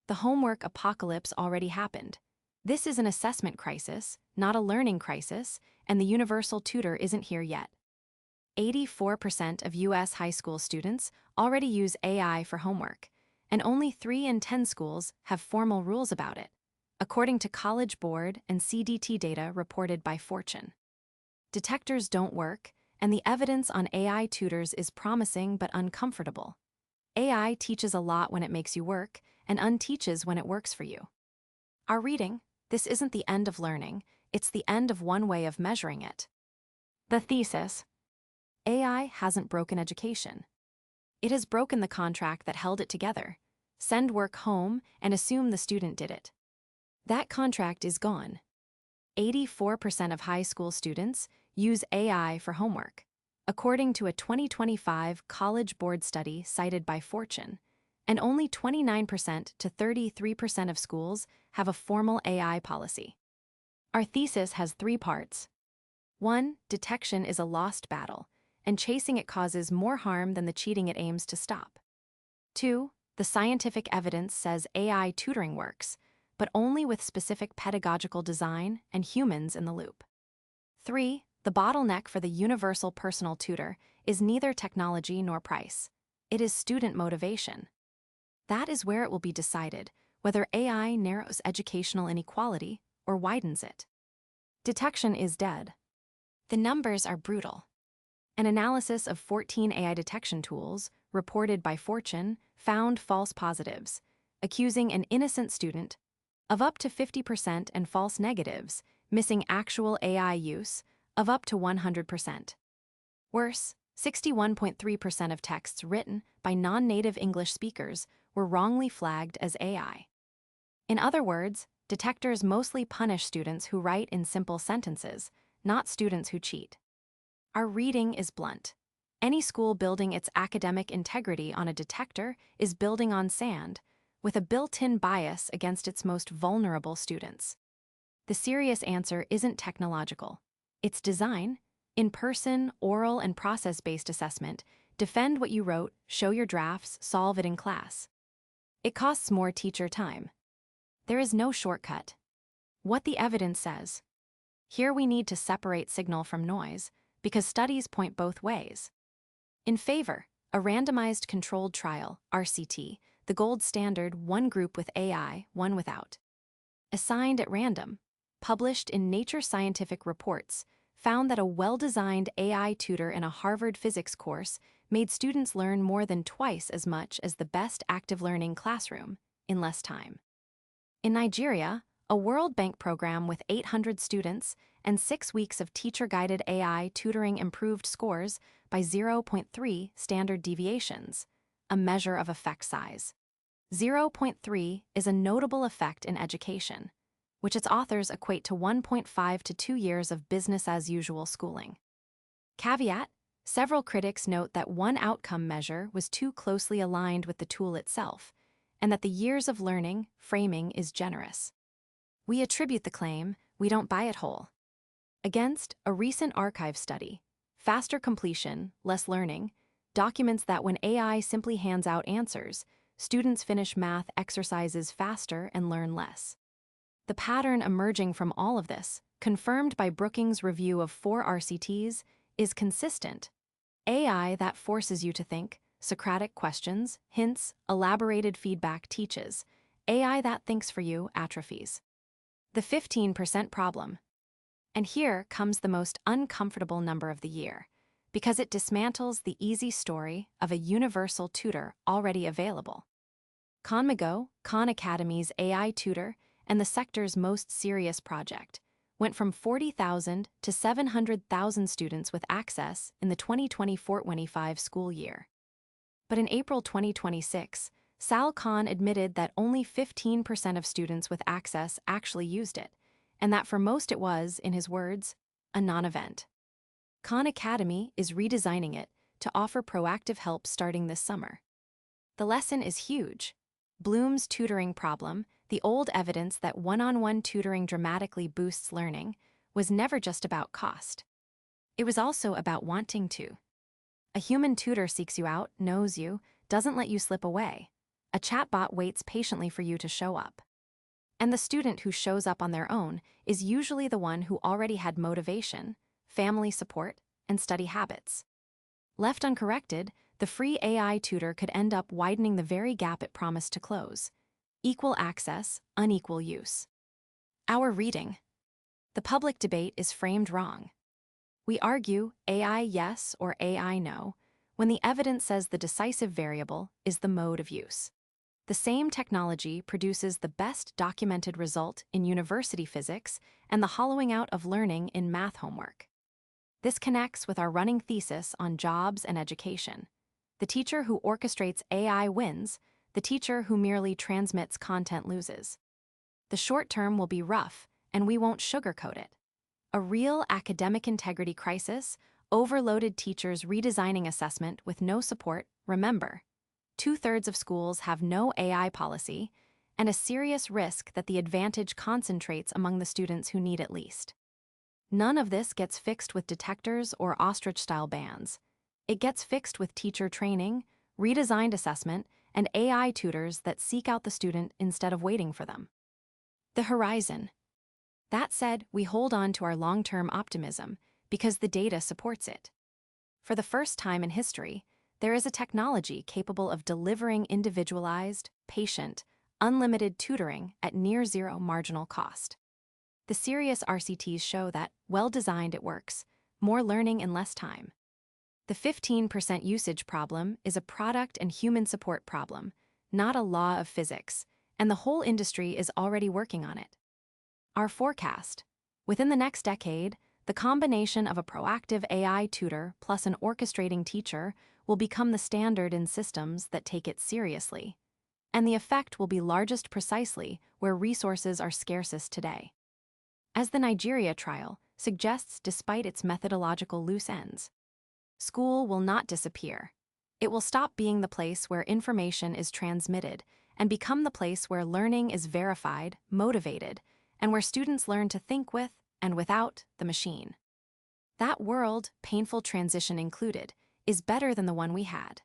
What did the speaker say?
the homework apocalypse already happened. This is an assessment crisis, not a learning crisis, and the universal tutor isn't here yet. 84% of U.S. high school students already use AI for homework, and only 3 in 10 schools have formal rules about it, according to College Board and CDT data reported by Fortune. Detectors don't work, and the evidence on AI tutors is promising but uncomfortable. AI teaches a lot when it makes you work, and unteaches when it works for you. Our reading: this isn't the end of learning, it's the end of one way of measuring it. The thesis: AI hasn't broken education. It has broken the contract that held it together. Send work home and assume the student did it. That contract is gone. 84% of high school students use AI for homework, according to a 2025 College Board study cited by Fortune, and only 29% to 33% of schools have a formal AI policy. Our thesis has 3 parts. 1. Detection is a lost battle, and chasing it causes more harm than the cheating it aims to stop. 2. The scientific evidence says AI tutoring works, but only with specific pedagogical design and humans in the loop. 3. The bottleneck for the universal personal tutor is neither technology nor price. It is student motivation. That is where it will be decided whether AI narrows educational inequality or widens it. Detection is dead. The numbers are brutal. An analysis of 14 AI detection tools, reported by Fortune, found false positives, accusing an innocent student of up to 50% and false negatives, missing actual AI use of up to 100%. Worse, 61.3% of texts written by non-native English speakers were wrongly flagged as AI. In other words, detectors mostly punish students who write in simple sentences, not students who cheat. Our reading is blunt. Any school building its academic integrity on a detector is building on sand, with a built-in bias against its most vulnerable students. The serious answer isn't technological. It's design: in-person, oral, and process-based assessment. Defend what you wrote, show your drafts, solve it in class. It costs more teacher time. There is no shortcut. What the evidence says. Here we need to separate signal from noise, because studies point both ways. In favor, a randomized controlled trial, RCT, the gold standard, one group with AI, one without. Assigned at random, published in Nature Scientific Reports, found that a well-designed AI tutor in a Harvard physics course made students learn more than twice as much as the best active learning classroom in less time. In Nigeria, a World Bank program with 800 students and 6 weeks of teacher-guided AI tutoring improved scores by 0.3 standard deviations, a measure of effect size. 0.3 is a notable effect in education, which its authors equate to 1.5 to 2 years of business-as-usual schooling. Caveat: several critics note that one outcome measure was too closely aligned with the tool itself, and that the years of learning framing is generous. We attribute the claim, we don't buy it whole. Against, a recent archive study, Faster Completion, Less Learning, documents that when AI simply hands out answers, students finish math exercises faster and learn less. The pattern emerging from all of this, confirmed by Brookings' review of 4 RCTs, is consistent. AI that forces you to think, Socratic questions, hints, elaborated feedback teaches. AI that thinks for you atrophies. The 15% problem. And here comes the most uncomfortable number of the year, because it dismantles the easy story of a universal tutor already available. Khan Academy's AI tutor and the sector's most serious project went from 40,000 to 700,000 students with access in the 2024-25 school year. But in April 2026, Sal Khan admitted that only 15% of students with access actually used it, and that for most it was, in his words, a non-event. Khan Academy is redesigning it to offer proactive help starting this summer. The lesson is huge. Bloom's tutoring problem, the old evidence that one-on-one tutoring dramatically boosts learning, was never just about cost. It was also about wanting to. A human tutor seeks you out, knows you, doesn't let you slip away. A chatbot waits patiently for you to show up. And the student who shows up on their own is usually the one who already had motivation, family support, and study habits. Left uncorrected, the free AI tutor could end up widening the very gap it promised to close. Equal access, unequal use. Our reading. The public debate is framed wrong. We argue AI yes or AI no, when the evidence says the decisive variable is the mode of use. The same technology produces the best documented result in university physics and the hollowing out of learning in math homework. This connects with our running thesis on jobs and education. The teacher who orchestrates AI wins, the teacher who merely transmits content loses. The short term will be rough, and we won't sugarcoat it. A real academic integrity crisis, overloaded teachers redesigning assessment with no support. Remember, 2/3 of schools have no AI policy, and a serious risk that the advantage concentrates among the students who need it least. None of this gets fixed with detectors or ostrich-style bans. It gets fixed with teacher training, redesigned assessment, and AI tutors that seek out the student instead of waiting for them. The horizon. That said, we hold on to our long-term optimism because the data supports it. For the first time in history, there is a technology capable of delivering individualized, patient, unlimited tutoring at near-zero marginal cost. The serious RCTs show that, well-designed, it works, more learning in less time. The 15% usage problem is a product and human support problem, not a law of physics, and the whole industry is already working on it. Our forecast. Within the next decade, the combination of a proactive AI tutor plus an orchestrating teacher will become the standard in systems that take it seriously. And the effect will be largest precisely where resources are scarcest today. As the Nigeria trial suggests, despite its methodological loose ends, school will not disappear. It will stop being the place where information is transmitted and become the place where learning is verified, motivated, and where students learn to think with and without the machine. That world, painful transition included, is better than the one we had.